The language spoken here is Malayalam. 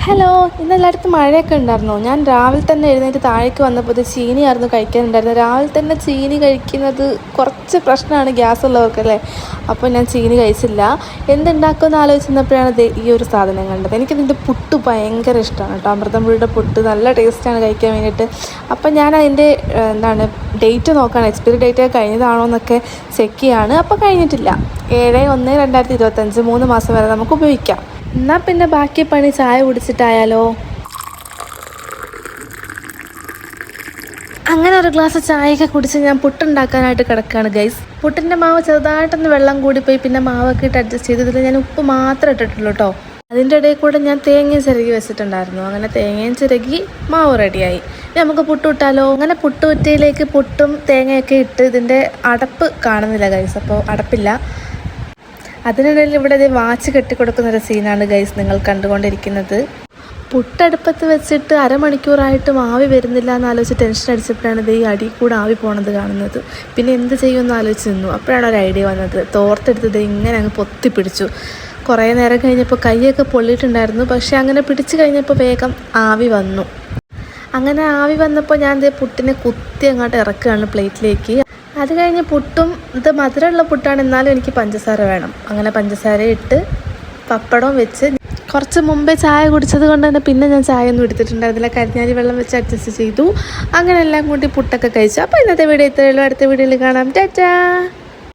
ഹലോ, ഇന്ന് എല്ലായിടത്തും മഴയൊക്കെ ഉണ്ടായിരുന്നോ? ഞാൻ രാവിലെ തന്നെ എഴുന്നേറ്റ് താഴേക്ക് വന്നപ്പോൾ ചീനിയായിരുന്നു കഴിക്കാനുണ്ടായിരുന്നത്. രാവിലെ തന്നെ ചീനി കഴിക്കുന്നത് കുറച്ച് പ്രശ്നമാണ് ഗ്യാസ് ഉള്ളവർക്കല്ലേ. അപ്പോൾ ഞാൻ ചീനി കഴിച്ചില്ല. എന്തുണ്ടാക്കുമെന്ന് ആലോചിച്ചപ്പോഴാണ് ഈ ഒരു സാധനം കണ്ടത്. എനിക്കിതിൻ്റെ പുട്ട് ഭയങ്കര ഇഷ്ടമാണ് കേട്ടോ. അമൃതംപൊടിയുടെ പുട്ട് നല്ല ടേസ്റ്റാണ് കഴിക്കാൻ വേണ്ടിയിട്ട്. അപ്പം ഞാൻ അതിൻ്റെ ഡേറ്റ് നോക്കുകയാണ്, എക്സ്പയറി ഡേറ്റ് കഴിഞ്ഞതാണോ എന്നൊക്കെ ചെക്ക് ചെയ്യാണ്. അപ്പോൾ കഴിഞ്ഞിട്ടില്ല. 7/1/2025 3 മാസം വരെ നമുക്ക് ഉപയോഗിക്കാം. എന്നാൽ പിന്നെ ബാക്കി പണി ചായ കുടിച്ചിട്ടായാലോ. അങ്ങനെ ഒരു ഗ്ലാസ് ചായയൊക്കെ കുടിച്ച് ഞാൻ പുട്ടുണ്ടാക്കാനായിട്ട് കിടക്കുകയാണ് ഗൈസ്. പുട്ടിൻ്റെ മാവ് ചെറുതായിട്ടൊന്ന് വെള്ളം കൂടിപ്പോയി. പിന്നെ മാവൊക്കെ ഇട്ട് അഡ്ജസ്റ്റ് ചെയ്ത് ഇതിൽ ഞാൻ ഉപ്പ് മാത്രമേ ഇട്ടിട്ടുള്ളൂ കേട്ടോ. അതിൻ്റെ ഇടയിൽ കൂടെ ഞാൻ തേങ്ങയും ചിരകി വെച്ചിട്ടുണ്ടായിരുന്നു. അങ്ങനെ തേങ്ങയും ചിരകി മാവ് റെഡിയായി. നമുക്ക് പുട്ടുവിട്ടാലോ. അങ്ങനെ പുട്ടുകുറ്റിയിലേക്ക് പുട്ടും തേങ്ങയൊക്കെ ഇട്ട് ഇതിൻ്റെ അടപ്പ് കാണുന്നില്ല ഗൈസ്. അപ്പോൾ അടപ്പില്ല. അതിനിടയിൽ ഇവിടെ വാച്ച് കെട്ടിക്കൊടുക്കുന്നൊരു സീനാണ് ഗൈസ് നിങ്ങൾ കണ്ടുകൊണ്ടിരിക്കുന്നത്. പുട്ടടുപ്പത്ത് വെച്ചിട്ട് അരമണിക്കൂറായിട്ടും ആവി വരുന്നില്ല എന്നാലോചിച്ച് ടെൻഷൻ അടിച്ചപ്പോഴാണ് ഈ അടി കൂടെ ആവി പോണത് കാണുന്നത്. പിന്നെ എന്ത് ചെയ്യുമെന്ന് ആലോചിച്ച് നിന്നു. അപ്പോഴാണ് ഒരു ഐഡിയ വന്നത്. തോർത്തെടുത്തത് ഇങ്ങനെ അങ്ങ് പൊത്തിപ്പിടിച്ചു. കുറേ നേരം കഴിഞ്ഞപ്പോൾ കൈയൊക്കെ പൊള്ളിയിട്ടുണ്ടായിരുന്നു. പക്ഷേ അങ്ങനെ പിടിച്ചു കഴിഞ്ഞപ്പോൾ വേഗം ആവി വന്നു. അങ്ങനെ ആവി വന്നപ്പോൾ ഞാൻ പുട്ടിനെ കുത്തി അങ്ങോട്ട് ഇറക്കുകയാണ് പ്ലേറ്റിലേക്ക്. അത് കഴിഞ്ഞ് പുട്ടും ഇത് മധുരമുള്ള പുട്ടാണ്, എന്നാലും എനിക്ക് പഞ്ചസാര വേണം. അങ്ങനെ പഞ്ചസാര ഇട്ട് പപ്പടവും വെച്ച് കുറച്ച് മുമ്പേ ചായ കുടിച്ചത് കൊണ്ട് തന്നെ പിന്നെ ഞാൻ ചായ ഒന്നും എടുത്തിട്ടുണ്ടായിരുന്നില്ല. കരിഞ്ഞാലി വെള്ളം വെച്ച് അഡ്ജസ്റ്റ് ചെയ്തു. അങ്ങനെ എല്ലാം കൂടി പുട്ടൊക്കെ കഴിച്ചു. അപ്പോൾ ഇന്നത്തെ വീഡിയോ ഇത്രയേ ഉള്ളൂ. അടുത്ത വീഡിയോയിൽ കാണാം. ടാറ്റാ.